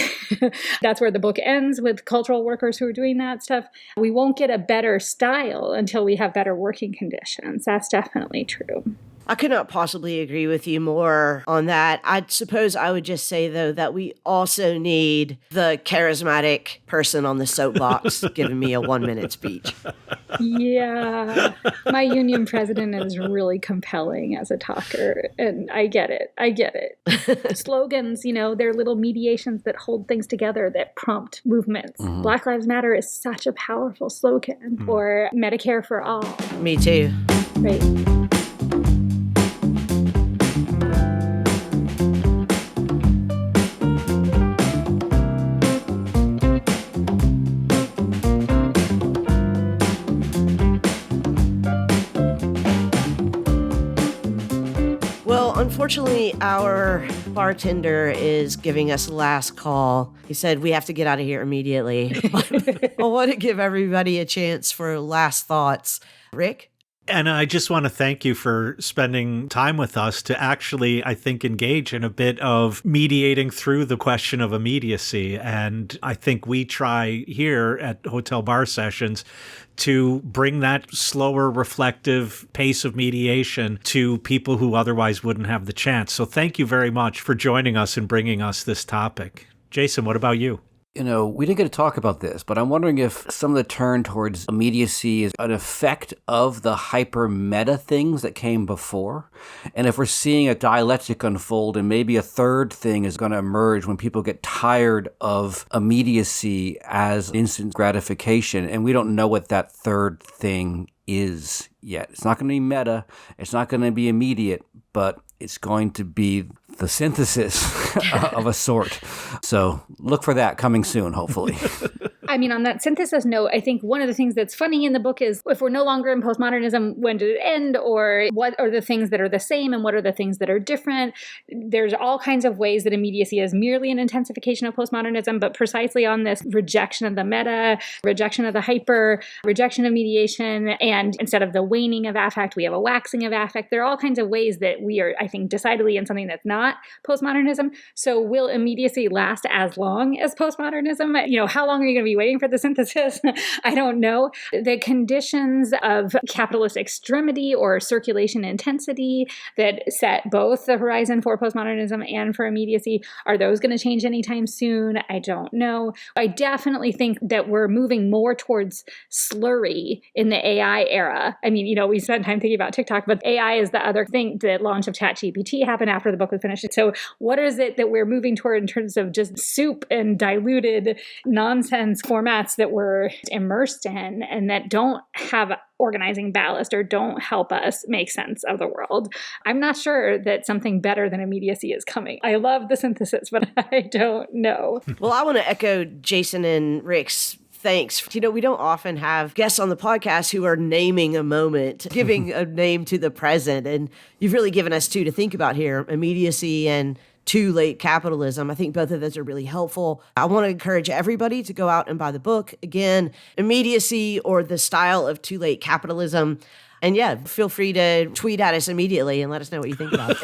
That's where the book ends, with cultural workers who are doing that stuff. We won't get a better style until we have better working conditions. That's definitely true. I could not possibly agree with you more on that. I suppose I would just say, though, that we also need the charismatic person on the soapbox giving me a 1-minute speech. Yeah. My union president is really compelling as a talker, and I get it. Slogans, they're little mediations that hold things together, that prompt movements. Mm-hmm. Black Lives Matter is such a powerful slogan, or Medicare for all. Me too. Right. Unfortunately, our bartender is giving us a last call. He said we have to get out of here immediately. I want to give everybody a chance for last thoughts. Rick? And I just want to thank you for spending time with us to actually, I think, engage in a bit of mediating through the question of immediacy. And I think we try here at Hotel Bar Sessions to bring that slower, reflective pace of mediation to people who otherwise wouldn't have the chance. So thank you very much for joining us and bringing us this topic. Jason, what about you? We didn't get to talk about this, but I'm wondering if some of the turn towards immediacy is an effect of the hyper meta things that came before. And if we're seeing a dialectic unfold and maybe a third thing is going to emerge when people get tired of immediacy as instant gratification, and we don't know what that third thing is yet. It's not going to be meta. It's not going to be immediate, but it's going to be the synthesis of a sort. So look for that coming soon, hopefully. I mean, on that synthesis note, I think one of the things that's funny in the book is if we're no longer in postmodernism, when did it end? Or what are the things that are the same and what are the things that are different? There's all kinds of ways that immediacy is merely an intensification of postmodernism, but precisely on this rejection of the meta, rejection of the hyper, rejection of mediation, and instead of the waning of affect, we have a waxing of affect. There are all kinds of ways that we are, I think, decidedly in something that's not postmodernism. So will immediacy last as long as postmodernism? How long are you going to be waiting for the synthesis? I don't know. The conditions of capitalist extremity or circulation intensity that set both the horizon for postmodernism and for immediacy, are those going to change anytime soon? I don't know. I definitely think that we're moving more towards slurry in the AI era. I mean, we spent time thinking about TikTok, but AI is the other thing. The launch of ChatGPT happened after the book was finished. So what is it that we're moving toward in terms of just soup and diluted nonsense formats that we're immersed in and that don't have organizing ballast or don't help us make sense of the world? I'm not sure that something better than immediacy is coming. I love the synthesis, but I don't know. Well, I want to echo Jason and Rick's thanks. We don't often have guests on the podcast who are naming a moment, giving a name to the present. And you've really given us two to think about here, immediacy and Too Late Capitalism. I think both of those are really helpful. I want to encourage everybody to go out and buy the book. Again, Immediacy, or the Style of Too Late Capitalism. And yeah, feel free to tweet at us immediately and let us know what you think about it.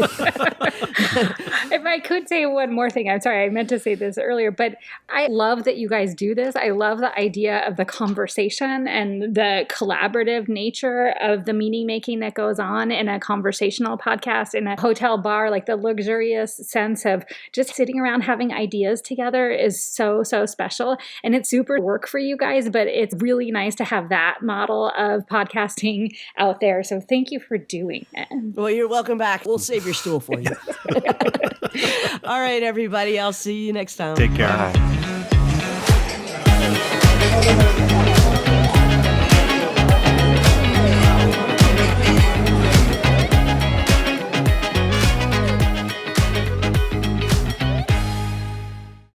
If I could say one more thing, I'm sorry, I meant to say this earlier, but I love that you guys do this. I love the idea of the conversation and the collaborative nature of the meaning making that goes on in a conversational podcast in a hotel bar. Like the luxurious sense of just sitting around having ideas together is so, so special. And it's super work for you guys, but it's really nice to have that model of podcasting out there. So thank you for doing it. Well, you're welcome back. We'll save your stool for you. All right, everybody. I'll see you next time. Take care. Bye.